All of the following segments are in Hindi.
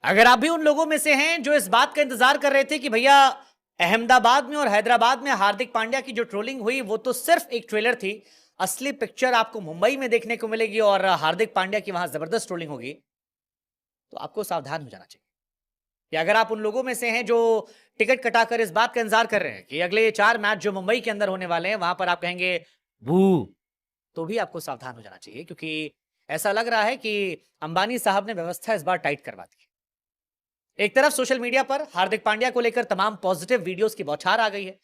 अगर आप भी उन लोगों में से हैं जो इस बात का इंतजार कर रहे थे कि भैया अहमदाबाद में और हैदराबाद में हार्दिक पांड्या की जो ट्रोलिंग हुई वो तो सिर्फ एक ट्रेलर थी, असली पिक्चर आपको मुंबई में देखने को मिलेगी और हार्दिक पांड्या की वहां जबरदस्त ट्रोलिंग होगी, तो आपको सावधान हो जाना चाहिए कि अगर आप उन लोगों में से हैं जो टिकट कटाकर इस बात का इंतजार कर रहे हैं कि अगले 4 मैच जो मुंबई के अंदर होने वाले हैं वहां पर आप कहेंगे बू, तो भी आपको सावधान हो जाना चाहिए, क्योंकि ऐसा लग रहा है कि अंबानी साहब ने व्यवस्था इस बार टाइट करवा दी। एक तरफ सोशल मीडिया पर हार्दिक पांड्या को लेकर तमाम पॉजिटिव वीडियोस की बौछार आ गई है।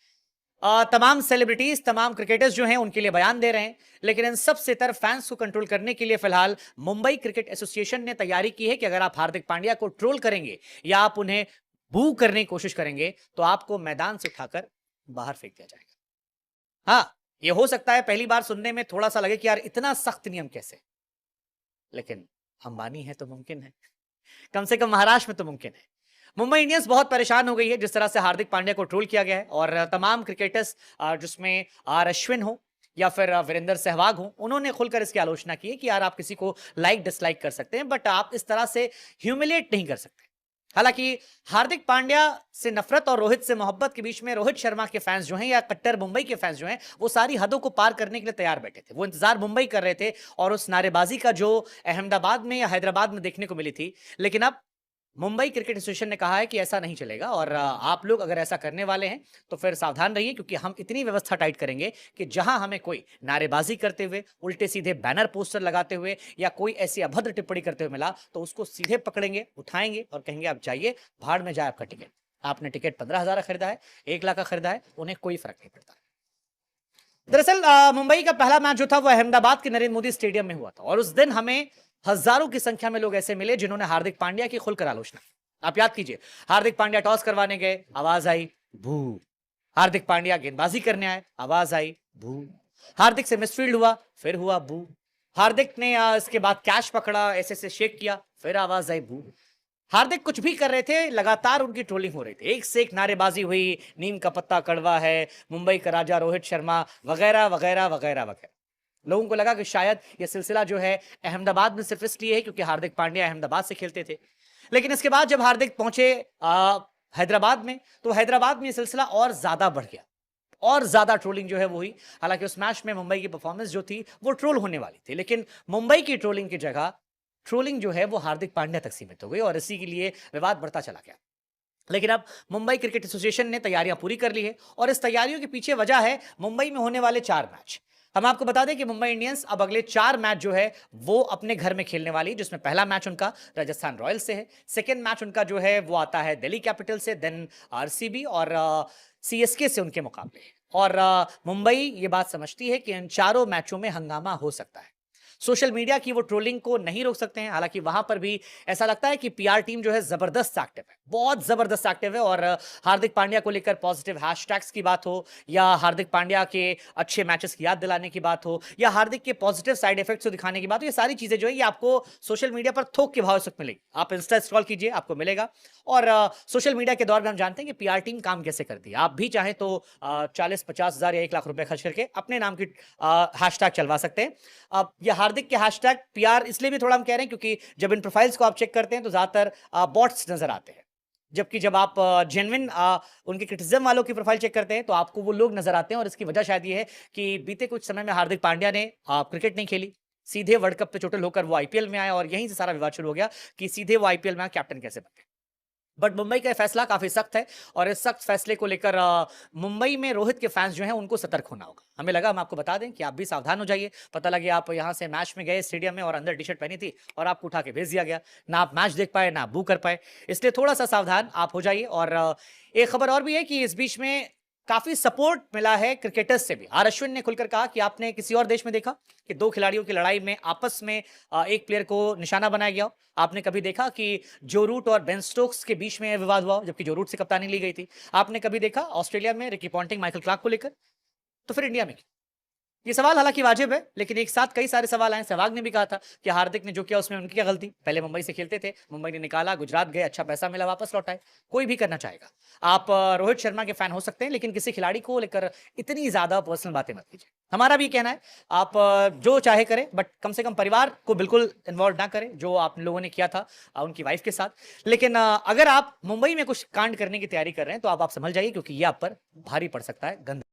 तमाम सेलिब्रिटीज, तमाम क्रिकेटर्स जो हैं उनके लिए बयान दे रहे हैं, लेकिन इन सबसे तरफ फैंस को कंट्रोल करने के लिए फिलहाल मुंबई क्रिकेट एसोसिएशन ने तैयारी की है कि अगर आप हार्दिक पांड्या को ट्रोल करेंगे या आप उन्हें बू करने की कोशिश करेंगे तो आपको मैदान से उठाकर बाहर फेंक दिया जाएगा। हाँ, यह हो सकता है पहली बार सुनने में थोड़ा सा लगे कि यार इतना सख्त नियम कैसे, लेकिन अंबानी है तो मुमकिन है, कम से कम महाराष्ट्र में तो मुमकिन है। मुंबई इंडियंस बहुत परेशान हो गई है जिस तरह से हार्दिक पांड्या को ट्रोल किया गया है, और तमाम क्रिकेटर्स जिसमें आर अश्विन हो या फिर वीरेंद्र सहवाग हो, उन्होंने खुलकर इसकी आलोचना की है कि यार आप किसी को लाइक डिसलाइक कर सकते हैं बट आप इस तरह से ह्यूमिलिएट नहीं कर सकते। हालांकि हार्दिक पांड्या से नफरत और रोहित से मोहब्बत के बीच में रोहित शर्मा के फैंस जो हैं या कट्टर मुंबई के फैंस जो हैं वो सारी हदों को पार करने के लिए तैयार बैठे थे। वो इंतजार मुंबई कर रहे थे और उस नारेबाजी का जो अहमदाबाद में या हैदराबाद में देखने को मिली थी, लेकिन अब मुंबई क्रिकेट एसोसिएशन ने कहा है कि ऐसा नहीं चलेगा और आप लोग अगर ऐसा करने वाले हैं तो फिर सावधान रहिए, क्योंकि हम इतनी व्यवस्था टाइट करेंगे कि जहां हमें कोई नारेबाजी करते हुए, उल्टे सीधे बैनर पोस्टर लगाते हुए या कोई ऐसी अभद्र टिप्पणी करते हुए मिला तो उसको सीधे पकड़ेंगे, उठाएंगे और कहेंगे आप जाइए, भाड़ में जाए आपका टिकट। आपने टिकट 15,000 का खरीदा है, 1 लाख का खरीदा है, उन्हें कोई फर्क नहीं पड़ता। दरअसल मुंबई का पहला मैच जो था वो अहमदाबाद के नरेंद्र मोदी स्टेडियम में हुआ था और उस दिन हमें हजारों की संख्या में लोग ऐसे मिले जिन्होंने हार्दिक पांड्या की खुलकर आलोचना की। आप याद कीजिए, हार्दिक पांड्या टॉस करवाने गए, आवाज आई भू। हार्दिक पांड्या गेंदबाजी करने आए, आवाज आई भू। हार्दिक से मिसफील्ड हुआ, फिर हुआ भू। हार्दिक ने इसके बाद कैच पकड़ा, ऐसे से शेक किया, फिर आवाज आई भू। हार्दिक कुछ भी कर रहे थे, लगातार उनकी ट्रोलिंग हो रही थी, एक से एक नारेबाजी हुई, नीम का पत्ता कड़वा है, मुंबई का राजा रोहित शर्मा वगैरह वगैरह वगैरह वगैरह। लोगों को लगा कि शायद यह सिलसिला जो है अहमदाबाद में सिर्फ इसलिए है क्योंकि हार्दिक पांड्या अहमदाबाद से खेलते थे, लेकिन इसके बाद जब हार्दिक पहुंचे हैदराबाद में तो हैदराबाद में यह सिलसिला और ज्यादा बढ़ गया और ज्यादा ट्रोलिंग जो है वो हुई। हालांकि उस मैच में मुंबई की परफॉर्मेंस जो थी वो ट्रोल होने वाली थी, लेकिन मुंबई की ट्रोलिंग की जगह ट्रोलिंग जो है वो हार्दिक पांड्या तक सीमित हो गई और इसी के लिए विवाद बढ़ता चला गया। लेकिन अब मुंबई क्रिकेट एसोसिएशन ने तैयारियां पूरी कर ली है और इस तैयारियों के पीछे वजह है मुंबई में होने वाले 4 मैच। हम आपको बता दें कि मुंबई इंडियंस अब अगले 4 मैच जो है वो अपने घर में खेलने वाली है, जिसमें पहला मैच उनका राजस्थान रॉयल्स से है, सेकेंड मैच उनका जो है वो आता है दिल्ली कैपिटल से, देन आरसीबी और सीएसके से उनके मुकाबले। और मुंबई ये बात समझती है कि इन चारों मैचों में हंगामा हो सकता है। सोशल मीडिया की वो ट्रोलिंग को नहीं रोक सकते हैं, हालांकि वहां पर भी ऐसा लगता है कि पीआर टीम जो है जबरदस्त एक्टिव है, बहुत जबरदस्त एक्टिव है। और हार्दिक पांड्या को लेकर पॉजिटिव हैशटैग्स की बात हो या हार्दिक पांड्या के अच्छे मैचेस की याद दिलाने की बात हो या हार्दिक के पॉजिटिव साइड इफेक्ट्स को दिखाने की बात हो, ये सारी चीजें जो है ये आपको सोशल मीडिया पर थोक के भाव से मिलेगी। आप इंस्टा स्क्रॉल कीजिए, आपको मिलेगा। और सोशल मीडिया के दौर में हम जानते हैं कि पीआर टीम काम कैसे करती है। आप भी चाहें तो 40-50 हजार या 1 लाख रुपए खर्च करके अपने नाम की हैशटैग चलवा सकते हैं। अब ये हार्दिक के हैशटैग पीआर इसलिए भी थोड़ा हम कह रहे हैं क्योंकि जब इन प्रोफाइल्स को आप चेक करते हैं तो ज्यादातर बॉट्स नजर आते हैं, जबकि जब आप जेन्युइन उनके क्रिटिसिज्म वालों की प्रोफाइल चेक करते हैं तो आपको वो लोग नजर आते हैं। और इसकी वजह शायद ये है कि बीते कुछ समय में हार्दिक पांड्या ने क्रिकेट नहीं खेली, सीधे वर्ल्ड कप पे चोटिल होकर वो आईपीएल में आए और यहीं से सारा विवाद शुरू हो गया कि सीधे वो आईपीएल में कैप्टन कैसे बन गए। बट मुंबई का फैसला काफी सख्त है और इस सख्त फैसले को लेकर मुंबई में रोहित के फैंस जो हैं उनको सतर्क होना होगा। हमें लगा हम आपको बता दें कि आप भी सावधान हो जाइए। पता लगे आप यहां से मैच में गए स्टेडियम में और अंदर टी शर्ट पहनी थी और आपको उठा के भेज दिया गया, ना आप मैच देख पाए ना बू कर पाए, इसलिए थोड़ा सा सावधान आप हो जाइए। और एक खबर और भी है कि इस बीच में काफी सपोर्ट मिला है क्रिकेटर्स से भी। आर अश्विन ने खुलकर कहा कि आपने किसी और देश में देखा कि 2 खिलाड़ियों की लड़ाई में आपस में एक प्लेयर को निशाना बनाया गया हो? आपने कभी देखा कि जो रूट और बेन स्टोक्स के बीच में विवाद हुआ जबकि जो रूट से कप्तानी ली गई थी? आपने कभी देखा ऑस्ट्रेलिया में रिकी पॉन्टिंग माइकल क्लार्क को लेकर? तो फिर इंडिया में ये सवाल हालांकि वाजिब है, लेकिन एक साथ कई सारे सवाल आए। सहवाग ने भी कहा था कि हार्दिक ने जो किया उसमें उनकी क्या गलती, पहले मुंबई से खेलते थे, मुंबई ने निकाला, गुजरात गए, अच्छा पैसा मिला, वापस लौट आए। कोई भी करना चाहेगा। आप रोहित शर्मा के फैन हो सकते हैं, लेकिन किसी खिलाड़ी को लेकर इतनी ज्यादा पर्सनल बातें मत कीजिए। हमारा भी कहना है, आप जो चाहे करें, बट कम से कम परिवार को बिल्कुल इन्वॉल्व ना करें, जो आप लोगों ने किया था उनकी वाइफ के साथ। लेकिन अगर आप मुंबई में कुछ कांड करने की तैयारी कर रहे हैं तो आप संभल जाइए, क्योंकि ये आप पर भारी पड़ सकता है। गंदा